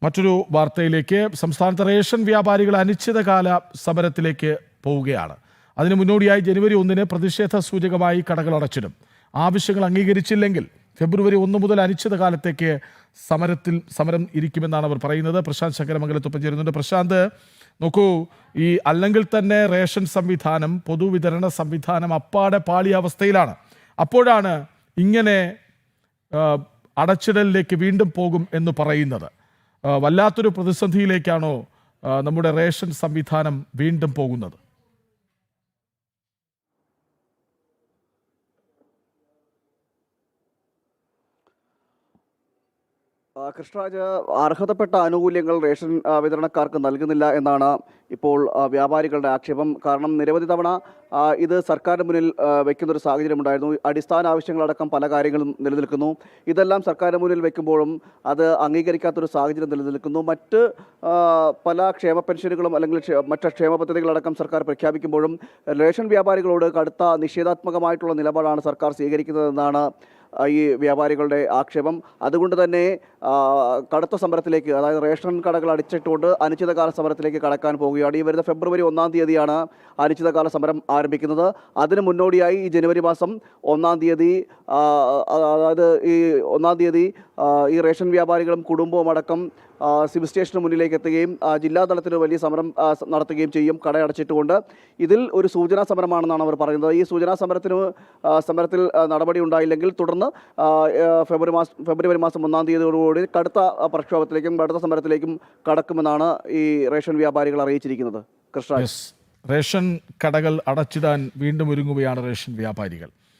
മറ്റൊരു വാർത്തയിലേക്ക്. സംസ്ഥാനത്തെ റേഷൻ വ്യാപാരികൾ അനിശ്ചിതകാല സമരത്തിലേക്ക് പോവുകയാണ്. അതിന് മുന്നോടിയായി ജനുവരി 1-ന് പ്രതിഷേധ സൂചകമായി കടകൾ അടച്ചിടും. ആവശ്യങ്ങൾ അംഗീകരിച്ചില്ലെങ്കിൽ ഫെബ്രുവരി 1 മുതൽ അനിശ്ചിതകാലത്തേക്ക് സമരം ഇരിക്കുമെന്നാണ് അവർ പറയുന്നത്. പ്രശാന്ത് ശങ്കരമംഗലത്തൊപ്പം ചേരുന്നുണ്ട്. പ്രശാന്ത്, നോക്കൂ, ഈ അല്ലെങ്കിൽ തന്നെ റേഷൻ സംവിധാനം, പൊതുവിതരണ സംവിധാനം അപ്പാടെ പാളിയ അവസ്ഥയിലാണ്. അപ്പോഴാണ് ഇങ്ങനെ അടച്ചിടലിലേക്ക് വീണ്ടും പോകും എന്ന് പറയുന്നത്. വല്ലാത്തൊരു പ്രതിസന്ധിയിലേക്കാണോ നമ്മുടെ റേഷൻ സംവിധാനം വീണ്ടും പോകുന്നത്? കൃഷ്ണരാജ്, അർഹതപ്പെട്ട ആനുകൂല്യങ്ങൾ റേഷൻ വിതരണക്കാർക്ക് നൽകുന്നില്ല എന്നാണ് ഇപ്പോൾ വ്യാപാരികളുടെ ആക്ഷേപം. കാരണം നിരവധി തവണ ഇത് സർക്കാരിന് മുന്നിൽ വയ്ക്കുന്നൊരു സാഹചര്യമുണ്ടായിരുന്നു. അടിസ്ഥാന ആവശ്യങ്ങളടക്കം പല കാര്യങ്ങളും നിലനിൽക്കുന്നു. ഇതെല്ലാം സർക്കാരിന് മുന്നിൽ വയ്ക്കുമ്പോഴും അത് അംഗീകരിക്കാത്തൊരു സാഹചര്യം നിലനിൽക്കുന്നു. മറ്റ് പല ക്ഷേമ പെൻഷനുകളും അല്ലെങ്കിൽ മറ്റ് ക്ഷേമ പദ്ധതികളടക്കം സർക്കാർ പ്രഖ്യാപിക്കുമ്പോഴും റേഷൻ വ്യാപാരികളോട് കടുത്ത നിഷേധാത്മകമായിട്ടുള്ള നിലപാടാണ് സർക്കാർ സ്വീകരിക്കുന്നതെന്നാണ് ഈ വ്യാപാരികളുടെ ആക്ഷേപം. അതുകൊണ്ട് തന്നെ കടുത്ത സമരത്തിലേക്ക്, അതായത് റേഷൻ കടകൾ അടിച്ചിട്ടുകൊണ്ട് അനിശ്ചിതകാല സമരത്തിലേക്ക് കടക്കാൻ പോവുകയാണ്. ഈ വരുന്ന ഫെബ്രുവരി 1-ാം തീയതിയാണ് അനിശ്ചിതകാല സമരം ആരംഭിക്കുന്നത്. അതിന് മുന്നോടിയായി ഈ ജനുവരി മാസം 1-ാം തീയതി, അതായത് ഈ 1-ാം തീയതി ഈ റേഷൻ വ്യാപാരികളും കുടുംബവും അടക്കം സിവിൽ സ്റ്റേഷന് മുന്നിലേക്ക് എത്തുകയും ജില്ലാതലത്തിൽ വലിയ സമരം നടത്തുകയും ചെയ്യും, കടയടച്ചിട്ടുകൊണ്ട്. ഇതിൽ ഒരു സൂചനാ സമരമാണെന്നാണ് അവർ പറയുന്നത്. ഈ സൂചനാ സമരത്തിൽ നടപടി ഉണ്ടായില്ലെങ്കിൽ തുടർന്ന് ഫെബ്രുവരി മാസം 1-ാം തീയതിയോടുകൂടി കടുത്ത പ്രക്ഷോഭത്തിലേക്കും കടുത്ത സമരത്തിലേക്കും കടക്കുമെന്നാണ് ഈ റേഷൻ വ്യാപാരികൾ അറിയിച്ചിരിക്കുന്നത്. കൃഷ്ണ, റേഷൻ കടകൾ അടച്ചിടാൻ വീണ്ടും ഒരുങ്ങുകയാണ് റേഷൻ വ്യാപാരികൾ.